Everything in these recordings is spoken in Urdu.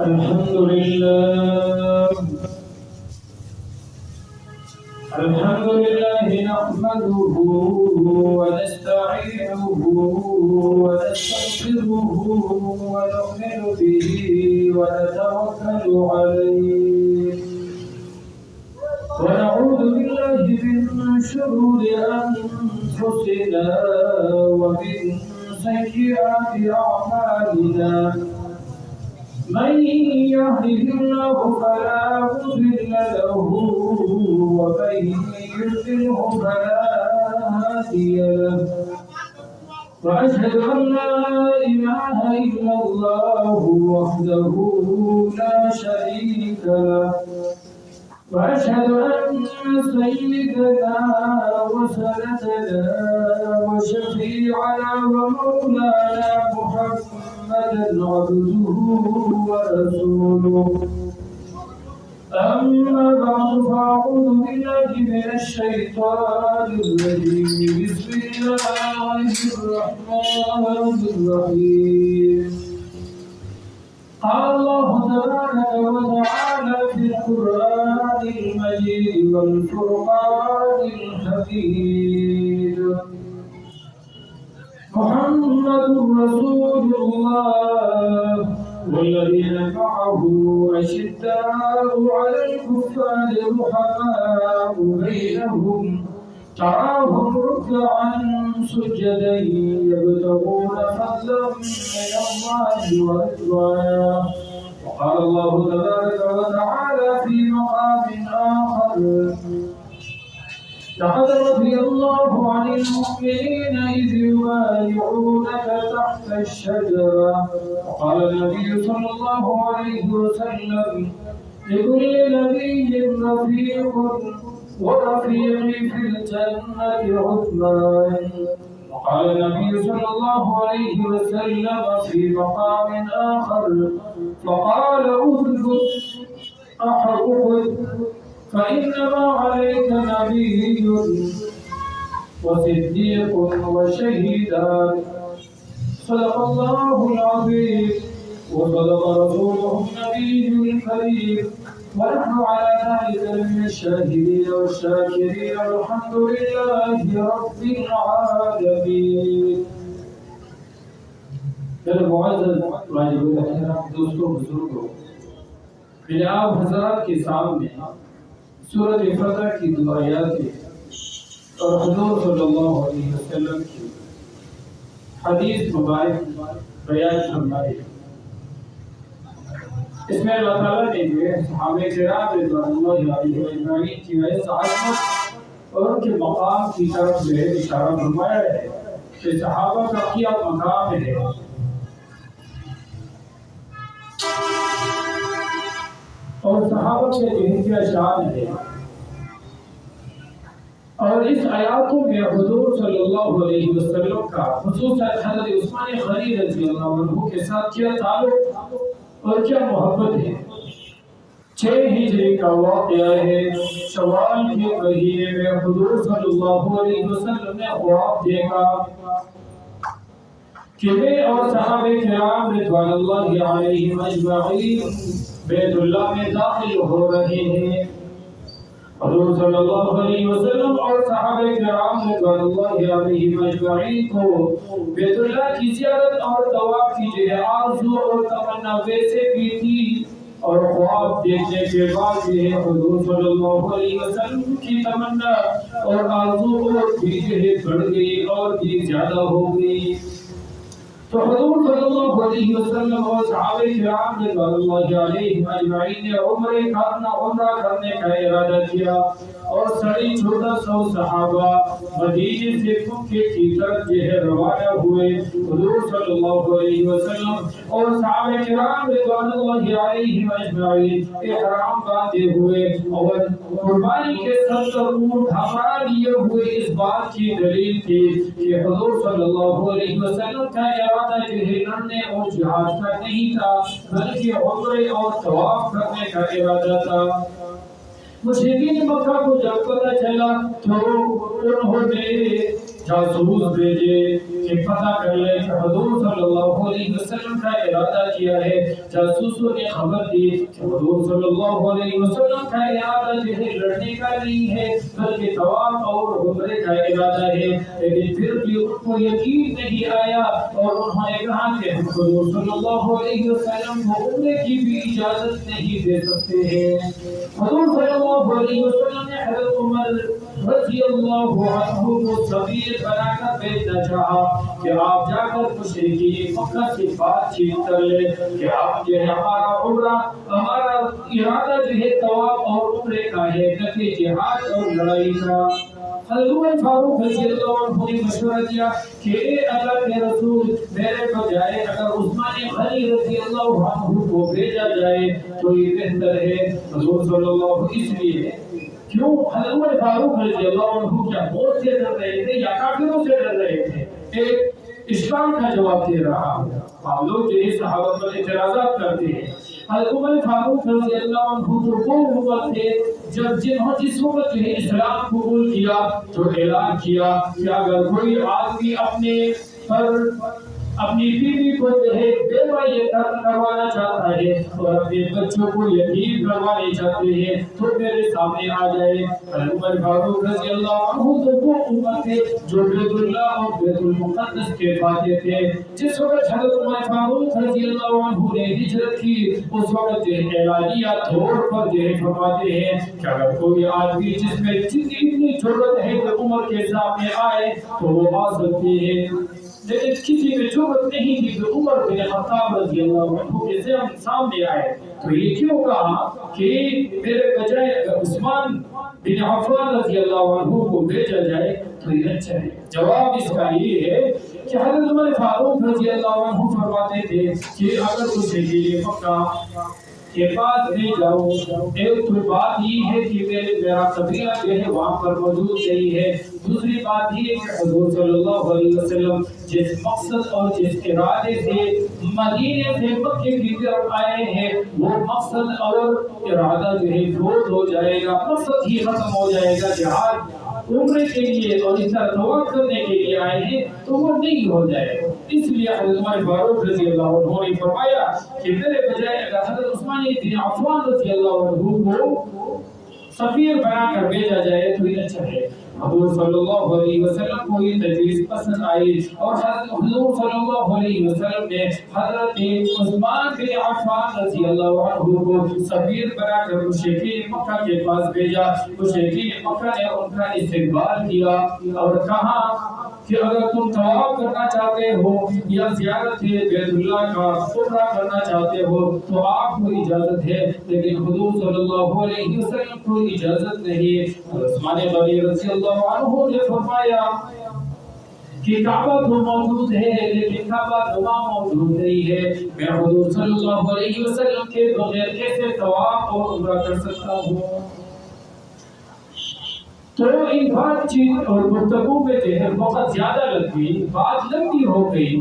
الحمد لله نحمده ونستعينه ونستغفره ونؤمن به ونتوكل عليه ونعوذ بالله من شرور أنفسنا ومن سيئات أعمالنا من يهده الله فلا مضل له ومن يضلله فلا هادي له وأشهد أن لا إله إلا الله وحده لا شريك له وأشهد أن سيدنا وسندنا وشفيعنا ومولانا محمدا عبده ورسوله أما بعد فأعوذ بالله من الشيطان الرجيم بسم الله الرحمن الرحيم قال الله تبارك وتعالى في القرآن المجيد والفرقان الحميد محمد رسول الله والذين معه أشداء على الكفار رحماء بينهم تراهم ركعا سجدا يبتغون فضلا من الله ورضوانا وقال الله تبارك وتعالى في مقام آخر لقد رضي الله عن المؤمنين إذ يبايعونك تحت الشجرة وقال النبي صلى الله عليه وسلم لكل نبي رفيق ورفيقي في الجنة عثمان وقال النبي صلى الله عليه وسلم في مقام آخر فقال أهد أحقق فإنما عليك نبي وصديق وشهيدان صدق الله العظيم وصدق رسوله النبي الكريم ونحن على ذلك من الشاهدين والشاكرين والحمد لله رب العالمين. میرے معزز واجب الاحترام دوستوں بزرگوں، میں آپ حضرات کے سامنے سورۃ فتح کی دو آیات اور حضور صلی اللہ علیہ وسلم کی حدیث مبارک بیان فرمائے۔ اس میں اللہ تعالیٰ نے جو ہے صحابہ کرام رضوان اللہ علیہم اجمعین کی عظمت اور ان کے مقام کی طرف جو ہے اشارہ فرمایا ہے کہ صحابہ کا کیا مقام ہے اور صحابہ کے جو ہے کیا شان ہے۔ اور اس آیاتوں میں حضور صلی اللہ علیہ وسلم کا خصوصاً حضرت عثمان غنی رضی اللہ عنہ کے ساتھ کیا تعلق اور کیا محبت ہے۔ 6 ہجری کا واقعہ ہے۔ شوال کے مہینے میں حضور صلی اللہ علیہ وسلم نے خواب دیکھا کہ میں اور صحابہ کرام رضوان اللہ علیہم اجمعین بیت اللہ میں داخل ہو رہے ہیں۔ حضور صلی اللہ علیہ وسلم اور صحابہ کرام رضوان اللہ علیہم اجمعین کو بیت اللہ کی زیارت اور طواف کی جو ہے آرزو اور تمنا ویسے بھی تھی، اور خواب دیکھنے کے بعد جو ہے حضور صلی اللہ علیہ وسلم کی تمنا اور آرزو اور بھی جو ہے بڑھ گئی اور بھی زیادہ ہو گئی۔ تو حضور صلی اللہ علیہ وسلم اور صحابہ کرام رضوان اللہ علیہم اجمعین نے عمرہ کرنے کا ارادہ کیا، اور 150 صحابہ مدینے سے مکے کی طرف جو ہے روانہ ہوئے۔ حضور صلی اللہ علیہ وسلم اور صحابہ کرام رضوان اللہ علیہم اجمعین احرام باندھے ہوئے اور قربانی کے 70 اونٹ ہمارا لیے ہوئے۔ اس بات کی دلیل تھی کہ حضور صلی اللہ علیہ وسلم کا ارادہ جو ہے لڑنے اور جہاد کا نہیں تھا، بلکہ عمرے اور طواف کرنے کا ارادہ تھا۔ مشرکین مکہ کو جب پتہ چلا تو انہوں نے جاسوس بھیجے کہ پتہ کر لے کہ حضور صلی اللہ علیہ وسلم کا ارادہ کیا ہے۔ جاسوسوں نے خبر دی کہ حضور صلی اللہ علیہ وسلم کا ارادہ جو ہے لڑنے کا نہیں ہے بلکہ طواف اور عمرے کا ارادہ ہے، لیکن پھر بھی ان کو یقین نہیں آیا اور انہوں نے کہا کہ حضور صلی اللہ علیہ وسلم کو عمرے کی بھی اجازت نہیں دے سکتے ہیں۔ حضور صلی اللہ علیہ وسلم نے حضرت عمر رضی اللہ عنہ کو سفیر بنا کر بھیجنا چاہا کہ آپ جا کر مشرکین مکہ سے بات چیت کر لیں کہ آپ جو ہے ہمارا ارادہ جو ہے طواف اور عمرے کا ہے نہ کہ جہاد اور لڑائی کا۔ حضرت عمر فاروق رضی اللہ عنہ نے مشورہ دیا کہ اے اللہ کے رسول میرے بجائے اگر عثمان غنی رضی اللہ عنہ کو بھیجا جائے تو یہ بہتر ہے۔ حضور صلی اللہ علیہ وسلم اس لیے کیوں حضرت عمر فاروق رضی اللہ عنہ کیا موت سے ڈر رہے تھے یا کافروں سے ڈر رہے تھے؟ ایک اسلام کا جواب دے رہا ہوں۔ ہم لوگ جو ہے صحابہ پر اعتراضات کرتے ہیں۔ حضرت عمر فاروق رضی اللہ عنہ تو وہ وقت تھے جنہوں جس وقت جو ہے اسلام قبول کیا تو اعلان کیا کہ اگر کوئی آدمی اپنی بیوی کو جو ہے بیوہ کروانا چاہتا ہے اور اپنے بچوں کو یتیم کروانے چاہتے ہیں تو میرے سامنے آ جائے۔ حضرت عمر فاروق رضی اللہ عنہ تو وہ امت تھے جو بیت اللہ اور بیت المقدس کے فاتح تھے۔ جس وقت حضرت عمر فاروق رضی اللہ عنہ نے ہجرت کی اس وقت جو اعلانیہ طور پر جو ہے فرماتے ہیں کہ اگر کوئی آدمی جس میں اتنی ضرورت ہے کہ عمر کے سامنے آئے تو وہ آ سکتے ہیں، لیکن کسی میں ضرورت نہیں تھی کہ عمر بن خطاب رضی اللہ عنہ کے سامنے آئے۔ تو یہ کیوں کہا کہ میرے بجائے عثمان بن عفان رضی اللہ عنہ کو بھیجا جائے تو یہ اچھا ہے؟ جواب اس کا یہ ہے کہ حضرت عمر فاروق رضی اللہ عنہ فرماتے تھے کہ اگر اسے کے مکہ کے بعد میں جاؤں، ایک تو بات یہ ہے کہ میرا قبیلہ جو ہے وہاں پر موجود نہیں ہے، دوسری بات یہ کہ حضور صلی اللہ علیہ وسلم جس مقصد اور جس ارادے سے مدینے سے مکے کی طرف آئے ہیں وہ مقصد اور ارادہ جو ہے فوت ہو جائے گا، مقصد ہی ختم ہو جائے گا۔ جہاد عمرے کے لیے اور اس طرح طواف کرنے کے لیے آئے ہیں تو وہ نہیں ہو جائے گا۔ اس لیے حضرت عمر فاروق رضی اللہ عنہ نے فرمایا کہ میرے بجائے اگر حضرت عثمان بن عفان رضی اللہ عنہ کو سفیر بنا کر بھیجا جائے تو یہ اچھا ہے۔ حضور صلی اللہ علیہ وسلم کو یہ تجویز پسند آئی اور حضور صلی اللہ علیہ وسلم نے حضرت عثمان بن عفان رضی اللہ عنہ کو سفیر بنا کر مشرکین مکہ کے پاس بھیجا۔ مشرکین مکہ نے ان کا استقبال کیا اور کہا کہ اگر تم طواف کرنا چاہتے ہو یا زیارت بیت اللہ کا عمرہ کرنا چاہتے ہو تو آپ کو اجازت ہے، لیکن حضور صلی اللہ علیہ وسلم کو اجازت نہیں۔ عثمان غنی رضی اللہ عنہ نے فرمایا کہ کعبہ تو موجود ہے لیکن کعبہ نما موجود نہیں ہے، میں حضور صلی اللہ علیہ وسلم کے بغیر کیسے طواف اور عمرہ کر سکتا ہوں؟ تو ان بات چیت اور گفتگو میں جو ہے بہت زیادہ لگی، بات لمبی ہو گئی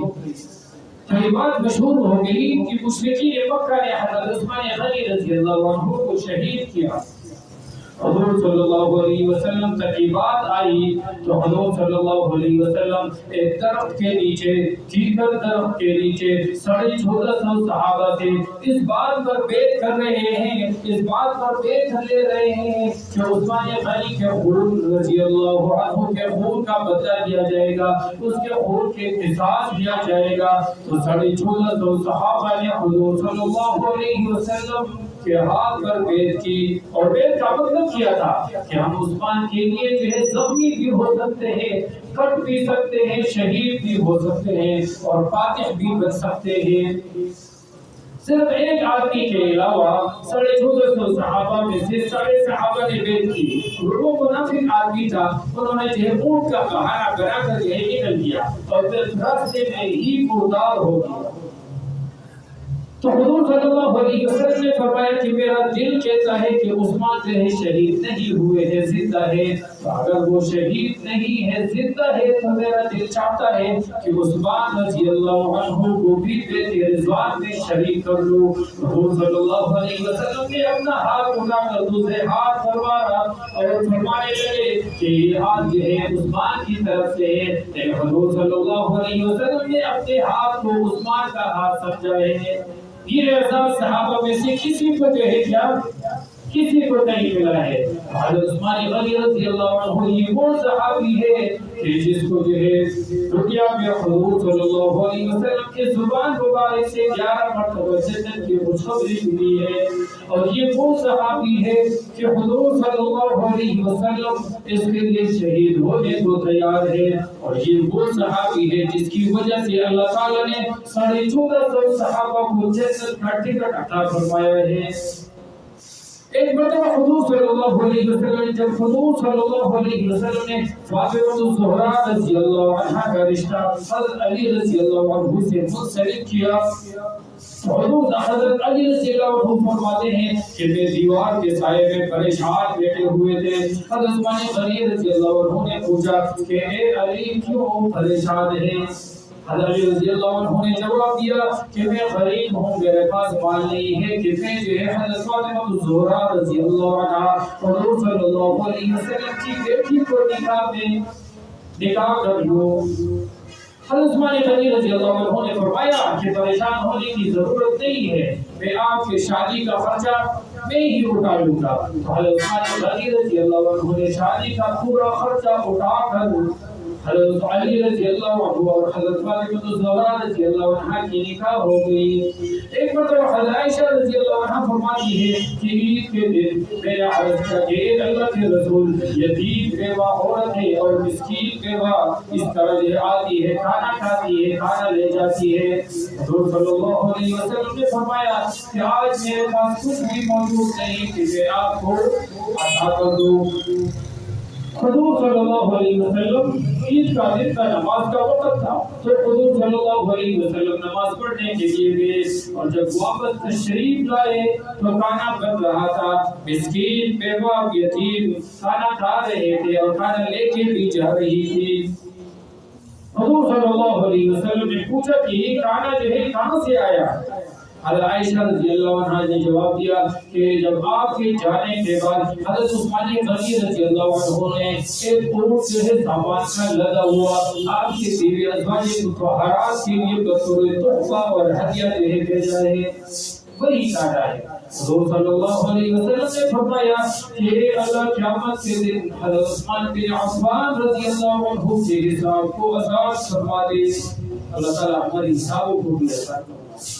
تو یہ بات مشہور ہو گئی کہ مشرکین مکہ نے حضرت عثمان غنی رضی اللہ عنہ کو شہید کیا۔ حضور صلی اللہ علیہ وسلم تک یہ بات آئی تو حضور صلی اللہ علیہ وسلم ایک درخت کے نیچے، چیکر درخت کے نیچے 1450 صحابہ تھے، اس بات پر بیعت کر رہے ہیں، اس بات پر بیعت لے رہے ہیں کہ عثمان غنی کے خون رضی اللہ عنہ کے خون کا بدلہ دیا جائے گا، اس کے خون کے قصاص دیا جائے گا۔ تو 1450 صحابہ نے حضور صلی اللہ علیہ وسلم کے ہاتھ پر بیعت کی، اور بیعت کا مطلب کیا تھا کہ ہم عثمان کے لیے جو ہے زخمی بھی ہو سکتے ہیں، کٹ بھی سکتے ہیں، شہید بھی ہو سکتے ہیں اور فاتح بھی بن سکتے ہیں۔ صرف ایک آدمی کے علاوہ 1450 صحابہ میں سے 1.5 صحابہ نے بیعت کی، وہ منافق آدمی تھا، انہوں نے جو ہے اونٹ کا بہانہ بنا کر جو ہے نکل گیا اور پھر راستے میں ہی مردار ہو گیا۔ تو حضور صلی اللہ علیہ وسلم نے فرمایا کہ میرا دل کہتا ہے کہ عثمان جو ہے شہید نہیں ہوئے ہیں، زندہ ہے، اگر وہ شہید نہیں ہے زندہ ہے تو میرا دل چاہتا ہے کہ عثمان رضی اللہ عنہ کو بھی بیت رضوان میں شریک کر لوں۔ حضور صلی اللہ علیہ وسلم نے اپنا ہاتھ اٹھا کر دوسرے ہاتھ فرمایا اور فرمانے لگے کہ یہ ہاتھ جو ہے عثمان کی طرف سے ہے، لیکن حضور صلی اللہ علیہ وسلم نے اپنے ہاتھ کو عثمان کا ہاتھ سمجھا ہے۔ یہ احساس صحابہ میں سے کسی کو جو ہے کیا کسی کو نہیں ملا ہے۔ حضرت عثمان غنی رضی اللہ عنہ یہ وہ صحابی ہے کہ جس کو جو ہے دنیا میں حضور صلی اللہ علیہ وسلم کے زبان مبارک سے 11 مرتبہ جنت کی خوشخبری ملی ہے، اور یہ وہ صحابی ہے کہ حضور صلی اللہ علیہ وسلم اس کے لیے شہید ہونے کو تیار ہے، اور یہ وہ صحابی ہے جس کی وجہ سے اللہ تعالیٰ نے 1450 صحابہ کو جنت کا ٹکٹ عطا فرمایا ہے۔ ایک مرتبہ حضور صلی اللہ علیہ وسلم جب حضور صلی اللہ علیہ وسلم نے فاطمہ الزہرا رضی اللہ عنہا کا رشتہ حضرت علی رضی اللہ عنہ سے منسلک کیا، حضرت علی رضی اللہ عنہ فرماتے ہیں کہ میں دیوار کے سائے میں پریشان بیٹھے ہوئے تھے۔ حضرت عثمان غنی رضی اللہ عنہ نے پوچھا کہ اے علی کیوں پریشان ہیں؟ حضرت علی رضی اللہ عنہ نے جواب دیا کہ میں غریب ہوں، میرے پاس مال نہیں ہے کہ میں جو ہے حضرت فاطمہ الزہرا رضی اللہ عنہا حضور صلی اللہ علیہ وسلم کی بیٹی کو نکاح کر لوں۔ حضرت عثمان غنی رضی اللہ عنہ نے فرمایا کہ پریشان ہونے کی ضرورت نہیں ہے، میں آپ کی شادی کا خرچہ میں ہی اٹھا لوں گا۔ حضرت عثمان غنی رضی اللہ عنہ نے شادی کا پورا خرچہ اٹھا کر حضرت علی رضی اللہ عنہ اور حضرت فاطمہ الزہرا رضی اللہ عنہا کی نکاح ہو گئی۔ ایک مرتبہ حضرت عائشہ رضی اللہ عنہا فرماتی ہے کہ عید کے دن میں نے عرض کیا کہ اللہ کے رسول یتیم بیوہ عورت ہے اور مسکین بیوہ اس طرح جو آتی ہے، کھانا کھاتی ہے، کھانا لے جاتی ہے۔ حضور صلی اللہ علیہ وسلم نے فرمایا کہ آج میرے پاس کچھ بھی موجود نہیں کہ میں آپ کو عطا کر دوں۔ حضور صلی اللہ علیہ وسلم عید کا دن کا نماز کا وقت تھا، تو حضور صلی اللہ علیہ وسلم نماز پڑھنے کے لیے گئے، اور جب واپس تشریف لائے تو کھانا بن رہا تھا، مسکین بیوہ یتیم کھانا کھا رہے تھے اور کھانا لے کے بھی جا رہی تھی۔ حضور صلی اللہ علیہ وسلم نے پوچھا کہ یہ کھانا جو ہے کہاں سے آیا؟ حضرت عائشہ رضی اللہ عنہا نے جواب دیا کہ جب آپ کے جانے کے بعد حضرت عثمان غنی رضی اللہ عنہ نے ایک اونٹ جو ہے سامان کا لدا ہوا آپ کی بیوی ازواج مطہرات کے لیے بطور تحفہ اور ہدیہ جو ہے بھیجا ہے، وہی کھانا ہے۔ حضور صلی اللہ علیہ وسلم نے فرمایا کہ اللہ قیامت کے دن حضرت عثمان بن عفان رضی اللہ عنہ کے حساب کو آسان فرما دے۔ اللہ تعالیٰ ہمارے حسابوں کو بھی آسان فرما دے۔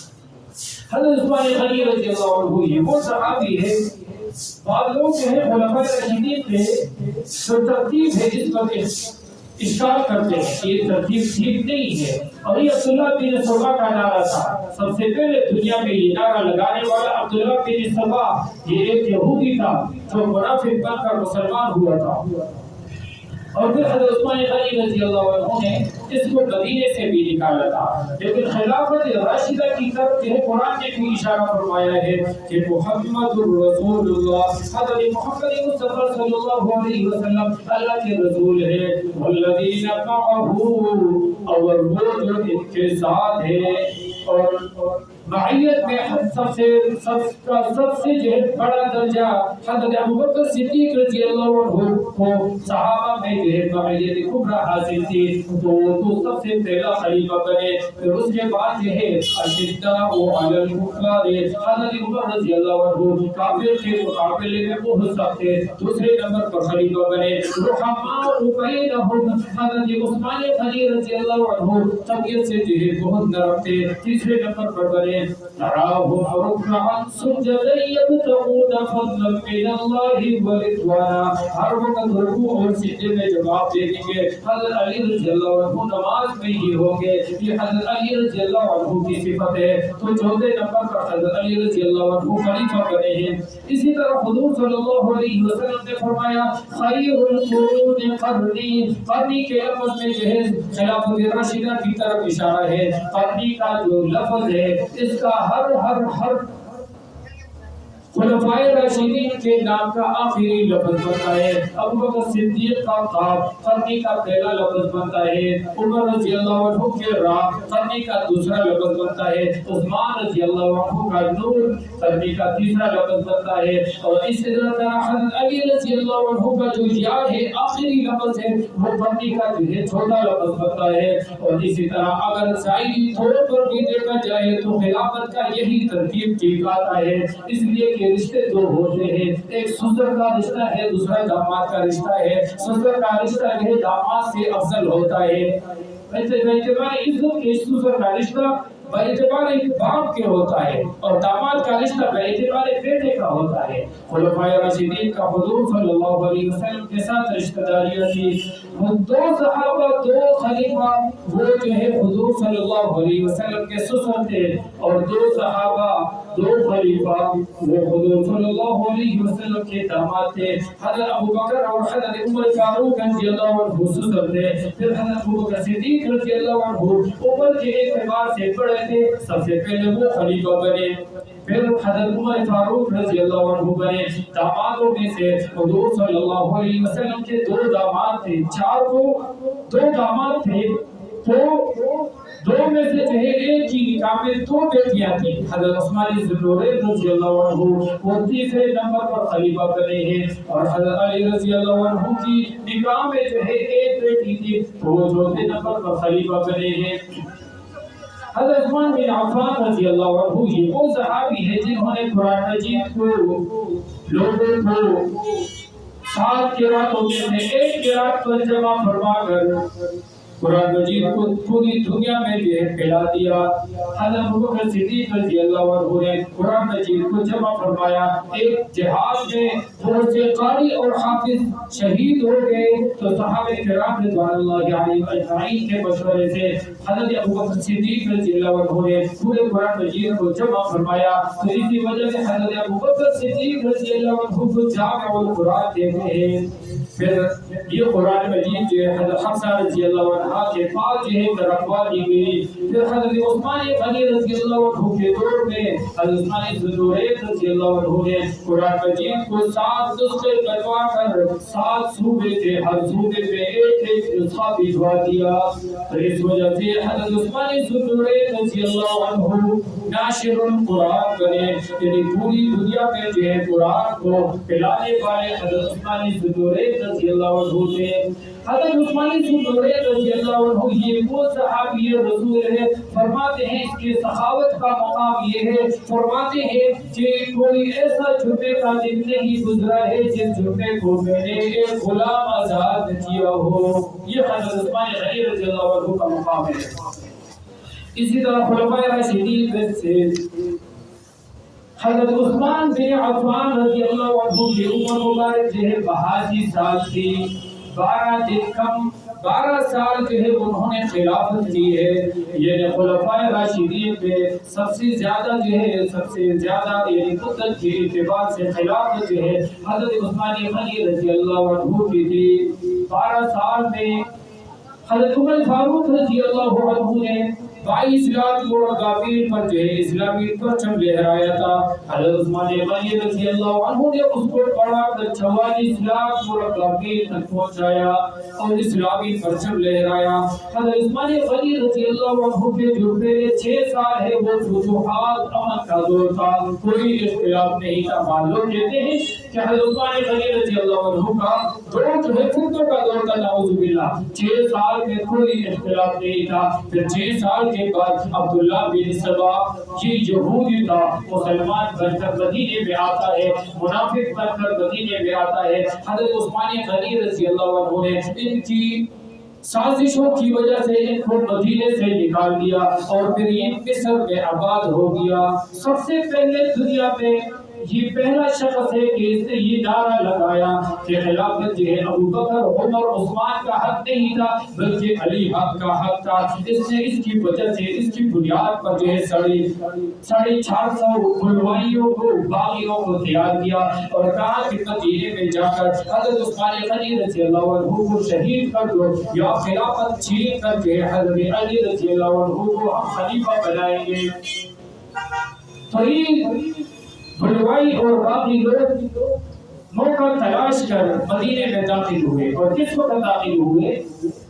حضرت عثمان غنی رضی اللہ عنہ یہ وہ صحابی ہے، بعض لوگ جو ہے خلفائے راشدین پہ جو ترتیب ہے اس وقت اشکال کرتے ہیں کہ یہ ترتیب ٹھیک نہیں ہے، اور یہ عبداللہ بن سبا کا نعرہ تھا۔ سب سے پہلے دنیا میں یہ نعرہ لگانے والا عبداللہ بن سبا یہ ایک یہودی تھا جو منافق بن کر مسلمان ہوا تھا، اور پھر حضرت عثمان غنی رضی اللہ عنہ نے اس کو مدینے سے بھی نکالا تھا۔ لیکن خلافت راشدہ کی طرف جو قرآن نے بھی اشارہ فرمایا ہے کہ محمد رسول اللہ، حضرت محمد مصطفیٰ صلی اللہ علیہ وسلم اللہ کے رسول ہے، والذین معہ اور وہ جو ان کے ساتھ ہے۔ اور معیت میں سب سے جو بڑا درجہ حضرت ابوبکر صدیق رضی اللہ عنہ کو صحابہ میں جو ہے معیت کبریٰ حاصل تھی، تو سب سے پہلا خلیفہ بنے۔ پھر اس کے بعد جو ہے اشداء علی الکفار، حضرت عمر رضی اللہ عنہ کافر کے مقابلے میں بہت سخت تھے، دوسرے نمبر پر خلیفہ بنے۔ رحماء بینہم، حضرت عثمان غنی رضی اللہ عنہ طبیعت سے جو ہے بہت نرم تھے، تیسرے نمبر پر بنے۔ تراہم رکعا سجدا یبتغون فضلا من اللہ ورضوانا، ہر وقت رکوع اور سجدے میں جواب دینے کے حضرت علی رضی اللہ عنہ نماز میں ہی ہوں گے، یہ حضرت علی رضی اللہ عنہ کی صفت ہے۔ تو چوتھے نمبر پر حضرت علی رضی اللہ عنہ خلیفہ بنے ہیں۔ اسی طرح حضور صلی اللہ علیہ وسلم نے فرمایا خیر القرون قرنی، قرنی کے لفظ میں جو ہے خلافت راشدہ کی طرف اشارہ ہے۔ قرنی کا جو لفظ ہے اس کا ہر خلفائے راشدین کے نام کا آخری لفظ بنتا ہے. ابو بکر صدیق کا قاف قرنی کا پہلا لفظ بنتا ہے. عمر رضی اللہ عنہ کے را قرنی کا دوسرا لفظ بنتا ہے. عثمان رضی اللہ عنہ کا نور قرنی کا تیسرا لفظ بنتا ہے. اور اسی طرح حضرت علی رضی اللہ عنہ کا جو یا ہے آخری لفظ ہے وہ قرنی کا جو ہے چھوٹا لفظ بنتا ہے. اور اسی طرح اگر ظاہری طور پر بھی دیکھا جائے تو خلافت کا یہی ترتیب ٹھیک آتا ہے. اس لیے رشتے دو ہوتے ہیں, ایک سسر کا رشتہ ہے, دوسرا داماد کا رشتہ ہے. سسر کا رشتہ یہ داماد سے افضل ہوتا ہے. اعتبار عزت کے سسر کا رشتہ باعتبار باپ کے ہوتا ہے اور داماد کا رشتہ باعتبار بیٹے کا ہوتا ہے. خلفائے راشدین کا حضور صلی اللہ علیہ وسلم کے ساتھ رشتہ داریاں تھی. دو صحابہ دو خلیفہ وہ جو ہے حضور صلی اللہ علیہ وسلم کے سسر تھے, اور دو صحابہ دو خلیفہ وہ حضور صلی اللہ علیہ وسلم کے داماد تھے. حضرت ابو بکر اور حضرت عمر فاروق رضی اللہ عنہ سسر تھے. پھر حضرت ابو بکر صدیق رضی اللہ عنہ عمر کے اعتبار سے بڑے تھے, سب سے پہلے وہ خلیفہ بنے. پھر حضرت عمر فاروق رضی اللہ عنہ بنے. دامادوں میں سے حضور صلی اللہ علیہ وسلم کے دو داماد تھے, چار کو دو داماد تھے, تو دو میں سے جو ہے ایک ہی نکاح میں دو بیٹیاں تھیں. حضرت عثمان ذوالنورین رضی اللہ عنہ وہ تیسرے نمبر پر خلیفہ بنے ہیں, اور حضرت علی رضی اللہ عنہ کی نکاح میں جو ہے ایک بیٹی تھی, وہ چوتھے نمبر پر خلیفہ بنے ہیں. حضرت عثمان بن عفان رضی اللہ عنہ یہ وہ صحابی ہے جنہوں نے قرآن مجید کو لوگوں کو 7 قراتوں میں سے ایک قرات پر جمع فرما کر قرآن مجید کو پوری دنیا میں جو ہے پھیلا دیا. حضرت ابوبکر صدیق رضی اللہ عنہ نے قرآن مجید کو جمع فرمایا. ایک جہاد میں بہت سے قاری اور حافظ شہید ہو گئے تو صحابہ کرام رضوان اللہ علیہم اجمعین کے مشورے سے حضرت ابوبکر صدیق رضی اللہ عنہ نے پورے قرآن مجید کو جمع فرمایا. تو اسی وجہ سے حضرت ابوبکر صدیق رضی اللہ عنہ کو جامع القرآن کہتے ہیں. پھر یہ قرآن مجید جو ہے حضرت حفصہ رضی اللہ عنہ کے پاس جو ہے رکھوا دی گئی. پھر حضرت عثمان غنی رضی اللہ عنہ کے دور میں حضرت عثمان ذوالنورین رضی اللہ عنہ نے قرآن مجید کو 7 نسخے بنوا کر 7 صوبے تھے, ہر صوبے میں ایک ایک نسخہ بھجوا دیا. اس وجہ سے حضرت عثمان ذوالنورین رضی اللہ عنہ ناشر القرآن بنے, یعنی پوری دنیا میں جو ہے قرآن کو پھیلانے والے حضرت عثمان ذوالنورین رضی اللہ عنہ تھے. حضرت عثمان ذوالنورین رضی اللہ عنہ یہ وہ صحابی رسول ہے. فرماتے ہیں اس کی سخاوت کا مقام یہ ہے, فرماتے ہیں کہ کوئی ایسا جمعے کا دن نہیں گزرا ہے جس جمعے کو میں نے ایک غلام آزاد کیا ہو. یہ حضرت عثمان غنی رضی اللہ عنہ کا مقام ہے. اسی طرح خلفائے راشدین میں سے حضرت عثمان بن عفان رضی اللہ عنہ کی عمر مبارک جو ہے 82 سال تھی. 12 سال جو ہے انہوں نے خلافت کی ہے. یہ خلفائے راشدین میں سب سے زیادہ جو ہے یعنی مدت کے اعتبار سے خلافت جو ہے حضرت عثمان غنی رضی اللہ عنہ کی تھی. 12 سال میں حضرت عمر فاروق رضی اللہ عنہ نے 22 لاکھ مرغابین پر جو ہے اسلامی پرچم لہرایا تھا. حضرت عثمان غنی رضی اللہ عنہ نے اس کو بڑھا کر 44 لاکھ مرغابین تک پہنچایا اور اسلامی پرچم لہرایا. حضرت عثمان غنی رضی اللہ عنہ کے جو پہلے 6 سال ہے وہ فتوحات امن کا دور تھا, کوئی اختلاف نہیں تھا. معلوم کہتے ہیں کہ حضرت عثمان غنی رضی اللہ عنہ کا دور جو ہے فتنوں کا دور تھا. نعوذ باللہ 6 سال میں کوئی اختلاف نہیں تھا. پھر 6 سال کے بعد عبداللہ بن سبا یہ یہودی تھا, مسلمان بن کر مدینے میں آتا ہے, منافق بن کر مدینے میں آتا ہے. حضرت عثمان غنی رضی اللہ عنہ نے ان کی سازشوں کی وجہ سے ان کو مدینے سے نکال دیا اور پھر یہ مصر میں آباد ہو گیا. سب سے پہلے دنیا میں یہ پہلا شخص ہے کہ اس نے یہ نعرہ لگایا کہ خلافت جو ہے ابو بکر عمر عثمان کا حق نہیں تھا بلکہ علی حق کا حق تھا. اس نے اس کی وجہ سے اس کی بنیاد پر جو ہے 450 بلوائیوں کو باغیوں کو تیار کیا اور کہا کہ مدینے میں جا کر حضرت عثمان غنی رضی اللہ عنہ کو شہید کر دو یا خلافت چھین کر کے حضرت علی رضی اللہ عنہ کو ہم خلیفہ بنائیں گے. فرید بلوائی اور باقی لوگ موقع تلاش کر مدینے میں داخل ہوئے، اور کس وقت داخل ہوئے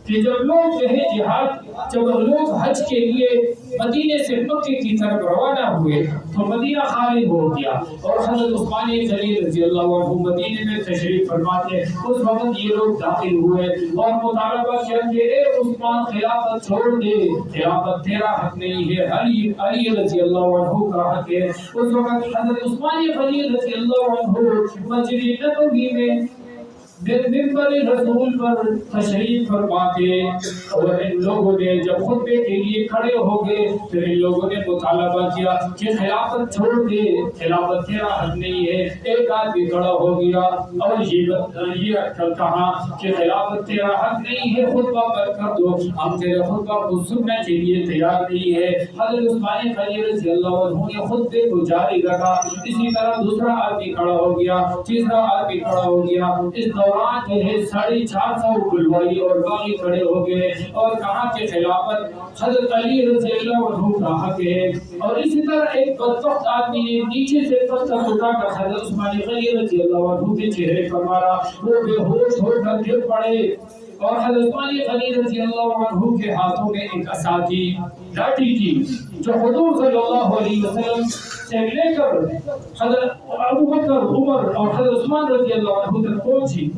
کہ جب لوگ جو ہے جہاد، جب لوگ حج کے لیے مدینے سے مکے کی طرف روانہ ہوئے تو مدینہ خالی ہو گیا، اور حضرت عثمان غنی رضی اللہ عنہ مدینے میں تشریف فرماتے، اس وقت یہ لوگ داخل ہوئے اور مطالبہ کیا کہ اے عثمان خلافت چھوڑ دے، خلافت تیرا حق نہیں ہے، علی رضی اللہ عنہ کا حق ہے۔ اس وقت حضرت عثمان غنی رضی اللہ عنہ مسجد نبوی میں ممبر رسول پر تشریف فرما کے، اور ان لوگوں نے جب خطبے کے لیے کھڑے ہو گئے تو ان لوگوں نے مطالبہ کیا کہ خلافت چھوڑ دے، خلافت تیرا حق نہیں ہے۔ ایک آدمی کھڑا ہو گیا اور یہ کہا کہ خلافت تیرا حق نہیں ہے، خطبہ بند کر دو، ہم تیرے خطبہ کو سننے کے لیے تیار نہیں ہے۔ حضرت عثمان غنی رضی اللہ عنہ نے خطبے کو جاری رکھا، اسی طرح دوسرا آدمی کھڑا ہو گیا، تیسرا آدمی کھڑا ہو گیا، اس دوران جو ہے 450 بلوائی اور باقی کھڑے ہو گئے اور کہا کہ خلافت حضرت علی رضی اللہ عنہ کا حق ہے۔ اور اسی طرح ایک بدبخت آدمی نے نیچے سے پتھر اٹھا کر حضرت عثمان غنی رضی اللہ عنہ کے چہرے پر مارا، وہ بے ہوش ہو کر گر پڑے، اور حضرت عثمان غنی رضی اللہ عنہ کے ہاتھوں میں ایک عصا تھی، لاٹھی تھی، جو حضور صلی اللہ علیہ وسلم سے لے کر حضرت ابوبکر، عمر اور حضرت عثمان رضی اللہ عنہ تک پہنچی۔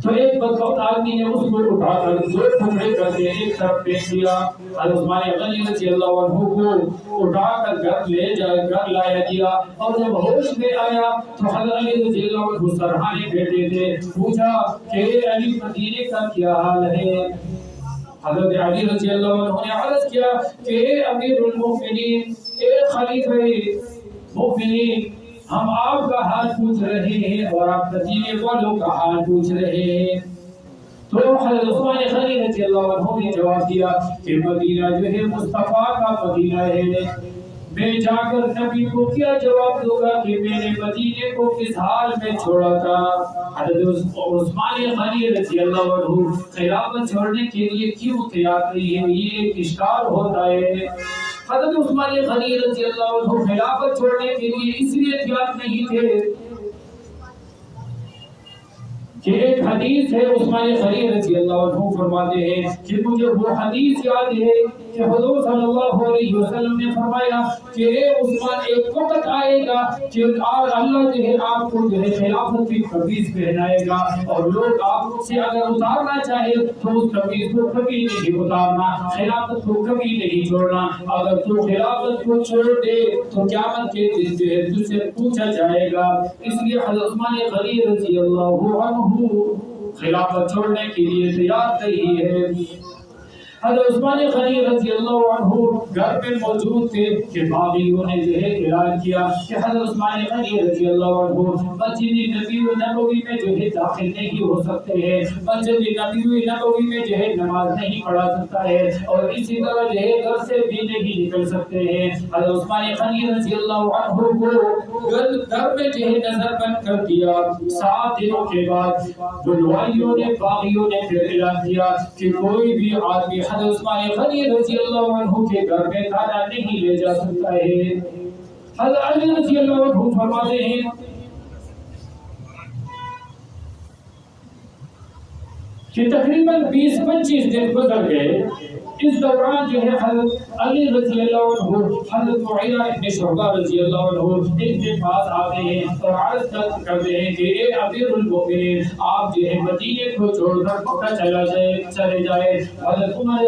تو ایک بدبخت آدمی نے اس کو اٹھا کر دو ٹکڑے کر کے ایک طرف پھینک دیا۔ حضرت عثمان غنی رضی اللہ عنہ کو اٹھا کر گھر لایا دیا، اور جب ہوش میں آیا تو حضرت علی رضی اللہ عنہ سرحانے بیٹھے تھے، پوچھا کہ علی مدینے کا کیا حال ہے؟ حضرت علی رضی اللہ عنہ نے عرض کیا کہ اے امیر المؤمنین، اے خلیفہ مؤمنین، ہم آپ کا حال پوچھ رہے ہیں اور آپ مدینے والوں کا حال پوچھ رہے ہیں۔ تو حضرت عثمان غنی رضی اللہ عنہ نے جواب دیا کہ مدینہ جو ہے مصطفیٰ کا مدینہ ہے، میں جا کر نبی کو کیا جواب دوں گا کہ میں نے مدینے کو کس حال میں چھوڑا تھا۔ حضرت عثمان غنی رضی اللہ عنہ خلافت چھوڑنے کے لیے کیوں تیار نہیں ہے، یہ ایک اشکال ہوتا ہے۔ حضرت عثمان غنی رضی اللہ عنہ خلافت چھوڑنے کے لیے اس لیے تیار نہیں تھے کہ ایک حدیث ہے، عثمان غنی رضی اللہ عنہ فرماتے ہیں کہ مجھے وہ حدیث یاد ہے کہ حضور صلی اللہ علیہ وسلم نے فرمایا کہ اے عثمان، ایک وقت آئے گا کہ اللہ جو ہے آپ کو جو ہے خلافت کی قمیص پہنائے گا، اور لوگ آپ سے اگر اتارنا چاہے تو اس قمیص کو کبھی نہیں اتارنا، خلافت کو کبھی نہیں چھوڑنا، اگر تو خلافت کو چھوڑ دے تو قیامت کے دن جو ہے تجھ سے پوچھا جائے گا۔ اس لیے حضرت عثمان غنی رضی اللہ عنہ خلافت چھوڑنے کے لیے تیار نہیں ہے۔ حضرت عثمان غنی رضی اللہ عنہ گھر میں موجود تھے کہ باغیوں نے جو ہے اعلان کیا کہ حضرت عثمان غنی رضی اللہ عنہ مسجد نبوی میں جو ہے داخل نہیں ہو سکتے ہیں، مسجد نبوی میں جو ہے نماز نہیں پڑھا سکتا ہے، اور اسی طرح جو ہے گھر سے بھی نہیں نکل سکتے ہیں۔ حضرت عثمان غنی رضی اللہ عنہ کو گھر میں جو ہے نظر بند کر دیا۔ 7 دنوں کے بعد بلوائیوں نے، باغیوں نے پھر اعلان کیا کہ کوئی بھی آدمی حضرت عثمان غنی رضی اللہ عنہ کے گھر میں کھانا نہیں لے جا سکتا ہے۔ حضرت علی رضی اللہ عنہ فرماتے ہیں کہ تقریباً 20-25 دن گزر گئے، اس دوران جو ہے حضرت علی رضی اللہ عنہ حضرت معیرہ ابن شعبہ رضی اللہ عنہ ان کے پاس آتے ہیں اور عرض کرتے ہیں کہ اے امیر المؤمنین، آپ جو ہے مدینے کو چھوڑ کر مکہ چلے جائے۔ حضرت عثمان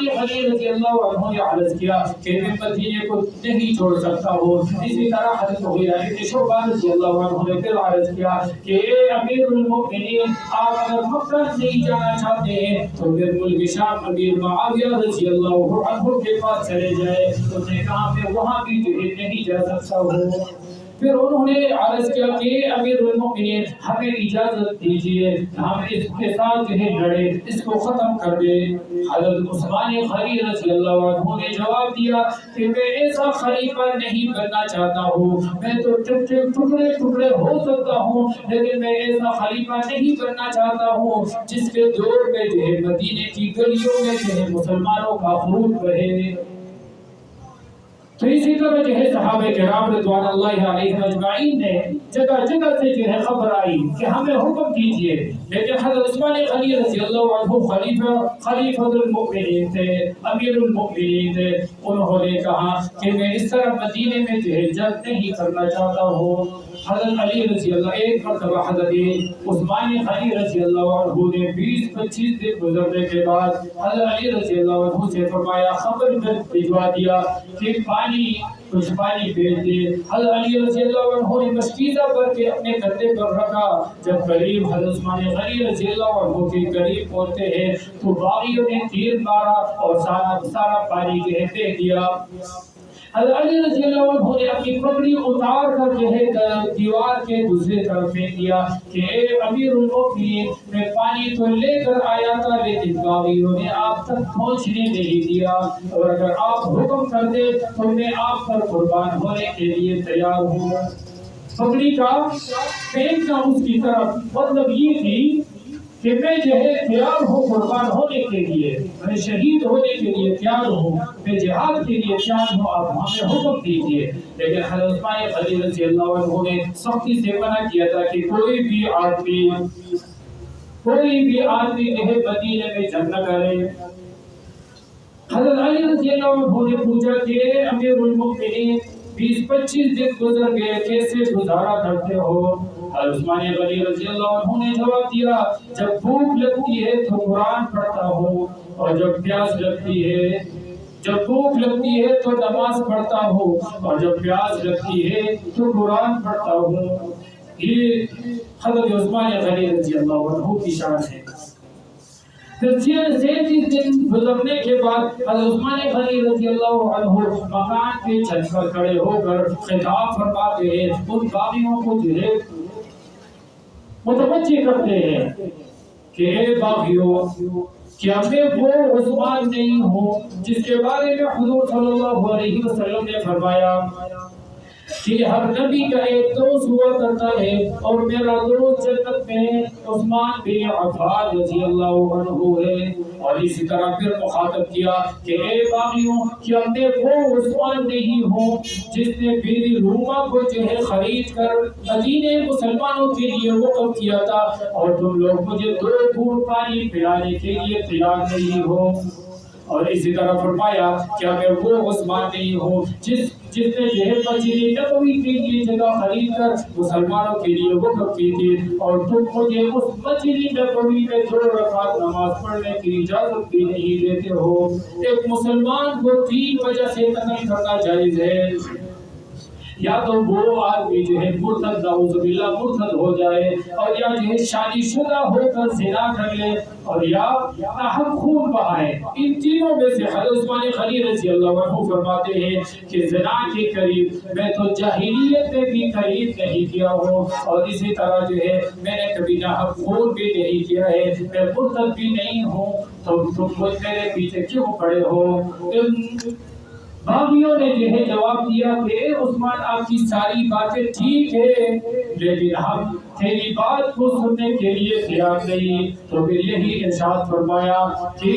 غنی رضی اللہ عنہ نے عرض کیا کہ میں مدینے کو نہیں چھوڑ سکتا ہوں۔ اسی طرح حضرت معیرہ ابن شعبہ رضی اللہ عنہ نے پھر عرض کیا کہ اے امیر المؤمنین، آپ اگر مکہ نہیں جانا چاہتے ہیں تو پھر ملک شام امیر معاویہ رضی اللہ عنہ کے پاس چلے جائے۔ تو نے کہا میں وہاں بھی جو ہے نہیں جا سکتا ہوں۔ پھر انہوں نے عرض کیا کہ امیر المؤمنین، ہمیں اجازت دیجیے، ہم اس کے ساتھ جو ہے لڑے، اس کو ختم کر دے۔ حضرت عثمان غنی رضی اللہ عنہ نے جواب دیا کہ میں ایسا خلیفہ نہیں بننا چاہتا ہوں، میں تو ٹکڑے ٹکڑے ہو سکتا ہوں، لیکن میں ایسا خلیفہ نہیں بننا چاہتا ہوں جس کے دور میں جو ہے مدینے کی گلیوں میں جو ہے مسلمانوں کا خون بہے۔ تو اسی طرح جو ہے صحابہ کرام رضوان اللہ علیہم اجمعین نے جگہ جگہ سے جو ہے خبر آئی کہ ہمیں حکم کیجیے، لیکن حضرت عثمان غنی رضی اللہ عنہ خلیفہ المؤمنین تھے، امیر المؤمنین تھے، انہوں نے کہا کہ میں اس طرح مدینے میں جو ہے جنگ نہیں کرنا چاہتا ہوں۔ حضرت علی رضی اللہ ایک مرتبہ حضرت عثمان غنی رضی اللہ عنہ نے 20-25 دن گزرنے کے بعد حضرت علی رضی اللہ عنہ سے فرمایا، خبر بھجوا دیا کہ کچھ پانی بھیج دے۔ حضرت علی رضی اللہ عنہ نے مشکیزہ پر کے اپنے کندھے پر رکھا۔ جب قریب حضرت عثمان غنی رضی اللہ عنہ کے قریب پہنچتے ہیں تو باغیوں نے تیر مارا اور سارا پانی جو ہے دے دیا۔ حضرت علی رضی اللہ عنہ نے اپنی پگڑی اتار کر جو ہے دیوار کے دوسرے طرف پھینک دیا کہ اے امیر المؤمنین، میں پانی تو لے کر آیا تھا لیکن باغیوں نے آپ تک پہنچنے نہیں دیا، اور اگر آپ حکم کر دے تو میں آپ پر قربان ہونے کے لیے تیار ہوں۔ پگڑی کا پھینکنا اس کی طرف مطلب یہ تھی کہ میں جو ہے تیار ہوں قربان ہونے کے لیے، میں شہید ہونے کے لیے تیار ہوں، میں جہاد کے لیے تیار ہوں، آپ ہمیں حکم دیجیے۔ لیکن حضرت عثمان غنی رضی اللہ عنہ نے سختی سے منع کیا تھا کہ کوئی بھی آدمی جو ہے مدینے میں جنگ نہ کرے۔ حضرت علی رضی اللہ عنہ نے پوچھا کہ امیر المؤمنین 20-25 دن گزر گئے، کیسے گزارا کرتے ہو؟ عثمان غنی رضی اللہ عنہ نے جواب دیا، جب بھوک لگتی ہے تو قرآن پڑھتا ہوں، اور جب پیاس لگتی ہے تو نماز پڑھتا ہوں، اور جب پیاس لگتی ہے تو قرآن پڑھتا ہوں۔ یہ حضرت عثمان غنی رضی اللہ عنہ کی شان ہے۔ 37 دن گزرنے کے بعد حضرت عثمان غنی رضی اللہ عنہ مکان کے چھت پر کھڑے ہو کر خطاب فرماتے ہیں، ان باغیوں کو جو ہے متوجہ کرتے ہیں کہ اے باغیوں، کیا میں وہ عثمان نہیں ہوں جس کے بارے میں حضور صلی اللہ علیہ وسلم نے فرمایا کہ ہر نبی کا ایک دوست ہوا کرتا ہے، اور میرا دوست جنت میں عثمان بن عفان رضی اللہ عنہ ہے۔ اور اسی طرح پھر مخاطب کیا کہ اے باغیوں، کیا میں وہ عثمان نہیں ہوں جس نے میری روما کو جو ہے خرید کر مدینے مسلمانوں کے لیے وقف کیا تھا، اور تم لوگ مجھے 2 گھونٹ پانی پلانے کے لیے تیار نہیں ہو؟ اور اسی طرح فرمایا، کیا میں وہ عثمان نہیں ہوں جس نے جو ہے مسجد نبوی کے لیے جگہ خرید کر مسلمانوں کے لیے وقف کی تھی، اور تم مجھے اس مسجد نبوی میں 2 رکعت نماز پڑھنے کی اجازت بھی نہیں دیتے ہو؟ ایک مسلمان کو 3 وجہ سے قتل کرنا جائز ہے، یا تو وہ آدمی جو ہے مرتد نعوذ باللہ مرتد ہو جائے، اور یا جو ہے شادی شدہ ہو کر زنا کر لے، اور یا ناحق خون بہائے۔ ان تینوں میں سے حضرت عثمان غنی رضی اللہ عنہ فرماتے ہیں کہ زنا کے قریب میں تو جاہلیت میں بھی قریب نہیں کیا ہوں، اور اسی طرح جو ہے میں نے کبھی ناحق خون بھی نہیں کیا ہے، میں مرتد بھی نہیں ہوں، تو تم میرے پیچھے کیوں پڑے ہو؟ باغیوں نے جو ہے جواب دیا کہ اے عثمان، آپ کی ساری باتیں ٹھیک ہے، لیکن ہم تیری بات کو سننے کے لیے تیار نہیں۔ تو پھر یہی ارشاد فرمایا کہ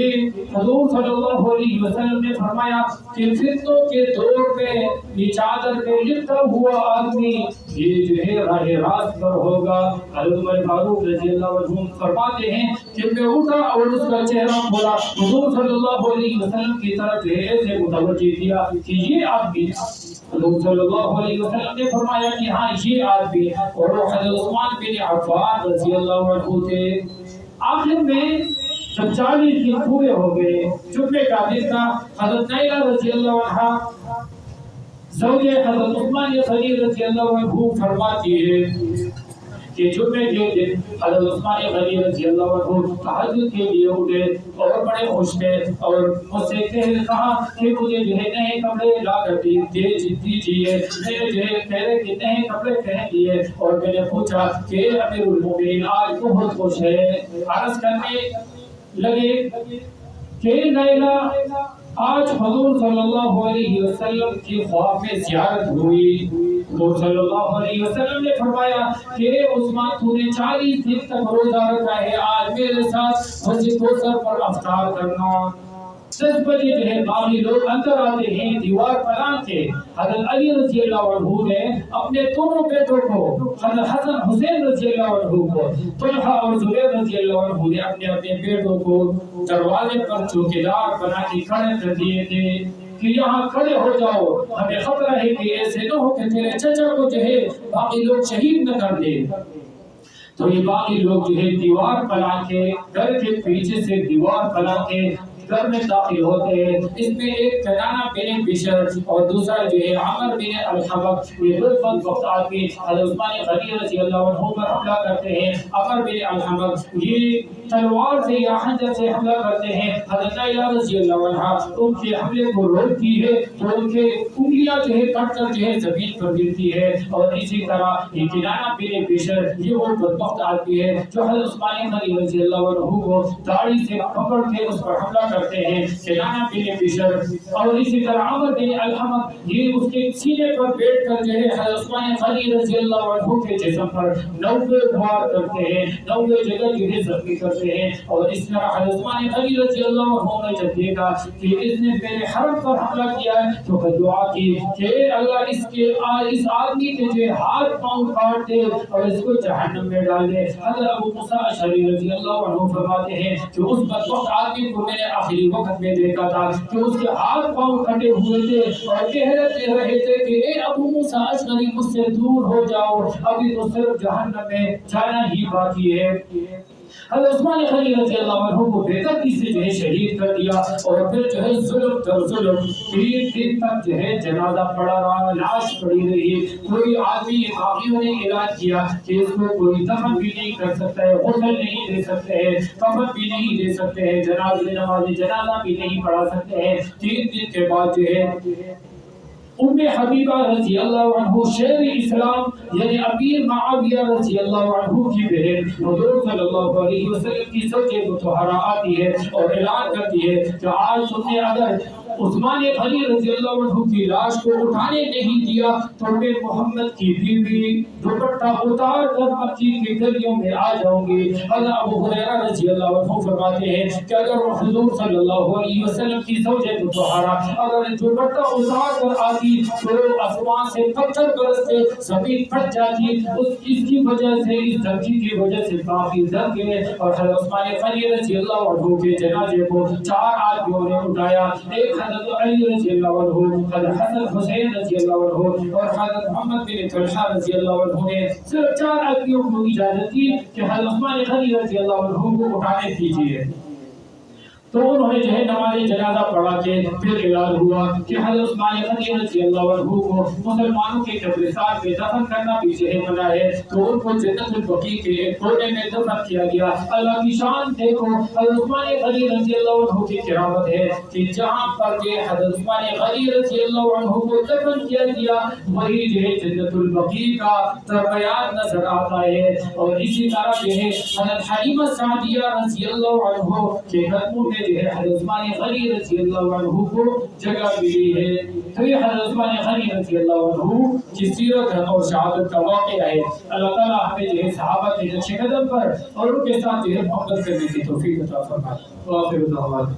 حضور صلی اللہ علیہ وسلم نے فرمایا کہ فتنوں کے دور میں یہ چادر پہ لپٹا ہوا آدمی یہ جو ہے راہ راست پر ہوگا۔ حضرت عمر فاروق رضی اللہ عنہ فرماتے ہیں کہ میں اٹھا اور اس کا چہرہ کھولا، حضور صلی اللہ علیہ وسلم کی طرف جو ہے ایسے متوجہ کیا کہ یہ آدمی، حضور صلی اللہ علیہ وسلم نے فرمایا کہ ہاں یہ آدمی، اور وہ حضرت عثمان بن عفان رضی اللہ عنہ تھے۔ آخر میں جب 40 دن پورے ہو گئے، جمعے کا دن تھا، حضرت نیلہ رضی اللہ عنہ زوجہ حضرت عثمان غنی رضی اللہ عنہ فرماتی ہے کہ جمعے کے دن حضرت عثمان غنی رضی اللہ عنہ تہجد کے لیے اٹھے اور بڑے خوش تھے، اور مجھ سے کہا کہ مجھے جو ہے نئے کپڑے لا کر دیجیے۔ میں نے جو ہے پہلے کے نئے کپڑے پہن لیے، اور میں نے پوچھا کہ امیر المؤمنین آج بہت خوش ہے۔ عرض کرنے لگے کہ نیلہ، آج حضور صلی اللہ علیہ وسلم کی خواب میں زیارت ہوئی۔ حضور صلی اللہ علیہ وسلم نے فرمایا کہ عثمان، تو نے 40 دن تک روزہ رکھا ہے، آج میرے ساتھ مسجد کوثر پر افطار کرنا۔ 10 بجے جو ہے باغی لوگ اندر آتے ہیں، دیوار پلان کے حضرت علی رضی اللہ عنہ نے اپنے دونوں بیٹوں کو، حضرت حسن حسین رضی اللہ عنہ کو، طلحہ اور زبیر رضی اللہ عنہ نے اپنے اپنے بیٹوں کو دروازے پر چوکیدار بنا کے کھڑے کر دیے تھے کہ یہاں کھڑے ہو جاؤ، ہمیں خطرہ ہے کہ ایسے نہ ہو کہ تیرے چچا کو جو ہے باقی لوگ شہید نہ کر دے۔ تو یہ باقی لوگ جو ہے دیوار پلا کے، گھر کے پیچھے سے دیوار پلا کے گھر میں داخل ہوتے ہیں۔ اس میں ایک کنانہ بن بشر اور دوسرا جو ہے عمر بن الحبق، یہ دو وقت آدمی حضرت عثمان غنی رضی اللہ عنہ پر حملہ کرتے ہیں۔ عمر بن الحبق یہ تلوار سے یا خنجر سے حملہ کرتے ہیں۔ حضرت عائشہ رضی اللہ عنہا ان کے حملے کو روکتی ہے تو ان کے انگلیاں جو ہے کٹ کر جو ہے زمین پر گرتی ہے۔ اور اسی طرح یہ کنانہ بن بشر یہ وہ بدبخت آدمی ہے جو حضرت عثمان غنی رضی اللہ عنہ کو داڑھی سے پکڑ کے اس پر حملہ کرتے ہیں۔ کنانہ بن بشر اور اسی طرح عمر بن الحمق یہ اس کے سینے پر بیٹھ کر جو ہے حضرت عثمان غنی رضی اللہ عنہ کے جسم پر 90 وار کرتے ہیں، 90 جگہ جو ہے زخمی کرتے ہیں۔ اور اس طرح حضرت عثمان غنی رضی اللہ عنہ نے جب دیکھا کہ اس نے میرے حرم پر حملہ کیا ہے تو دعا کی کہ اللہ اس آدمی کے جو ہاتھ پاؤں کاٹ دے اور اس کو جہنم میں ڈال دے۔ حضرت ابو موسیٰ اشعری رضی اللہ عنہ فرماتے ہیں کہ اس بدبخت آدمی کو میں نے آخری وقت میں دیکھا تھا کہ اس کے ہاتھ پاؤں کٹے ہوئے تھے اور کہہ رہے تھے کہ اے ابو موسیٰ اشعری مجھ سے دور ہو جاؤ، ابھی تو صرف جہنم میں جانا ہی باقی ہے۔ حضرت عثمان غنی رضی اللہ عنہ کو بے دردی سے جو ہے شہید کر دیا اور پھر جو ہے ظلم در ظلم 3 دن تک جو ہے جنازہ پڑا رہا، لاش پڑی رہی۔ کوئی آدمی باغیوں نے اعلان کیا کہ اس کو کوئی دفن بھی نہیں کر سکتا ہے، غسل نہیں دے سکتے ہیں، کفن بھی نہیں دے سکتے ہیں، نماز جنازہ بھی نہیں پڑھا سکتے ہیں۔ 3 دن کے بعد جو ہے ام حبیبہ رضی اللہ عنہ شیر اسلام یعنی امیر معاویہ رضی اللہ عنہ کی بہن حضور صلی اللہ علیہ وسلم کی زوج مطہرہ آتی ہے اور اعلان کرتی ہے کہ آج تم نے اگر عثمان غنی رضی اللہ عنہ کی لاش کو اٹھانے نہیں دیا تو میں محمد کی بیوی دوپٹہ اتار کر مکی کی گلیوں میں آ جاؤں گی۔ حضرت ابو ہریرہ رضی اللہ عنہ فرماتے ہیں کہ اگر حضور صلی اللہ علیہ وسلم کی زوج مطہرہ اگر دوپٹہ اتار کر آتی تو آسمان سے پتھر برستے، زمین پھٹ جاتی۔ اس کی وجہ سے، اس دھمکی کی وجہ سے کافی ڈر گئے اور حضرت عثمان غنی رضی اللہ عنہ کے جنازے کو 4 آدمیوں نے اٹھایا۔ ایک حضرت علی رضی اللہ عنہ، حضرت حسن حسین رضی اللہ عنہ اور حضرت محمد بن طلحہ رضی اللہ عنہ نے صرف 4 آدمیوں کو اجازت دی کہ حضرت عثمان غنی رضی اللہ عنہ کو اٹھانے دیجیے۔ تو انہوں نے جو ہے نماز جنازہ پڑھا کے پھر اعلان ہوا کہ حضرت عثمان غنی رضی اللہ عنہ کو مسلمانوں کے قبرستان میں دفن کرنا بھی جو ہے منع ہے، تو ان کو جنت البقیع کے ایک کونے میں دفن کیا گیا۔ اللہ کی شان دیکھو، حضرت عثمان غنی رضی اللہ عنہ کی کرامت ہے کہ جہاں پر جو حضرت عثمان غنی رضی اللہ عنہ کو دفن کیا گیا وہی جو ہے جنت البقیع کا درمیان نظر آتا ہے۔ اور اسی طرح جو ہے حضرت حلیمہ سعدیہ رضی اللہ عنہ کے قدموں میں جو ہے حضرت عثمان غنی رضی اللہ عنہ کو جگہ ملی ہے۔ تو یہ حضرت عثمان غنی رضی اللہ عنہ کی سیرت اور شہادت کا واقعہ ہے۔ اللہ تعالیٰ ہمیں جو ہے صحابہ کے نقش قدم پر اور ان کے ساتھ جو ہے محبت کرنے کی توفیق عطا فرمائے۔ وآخر دعوانا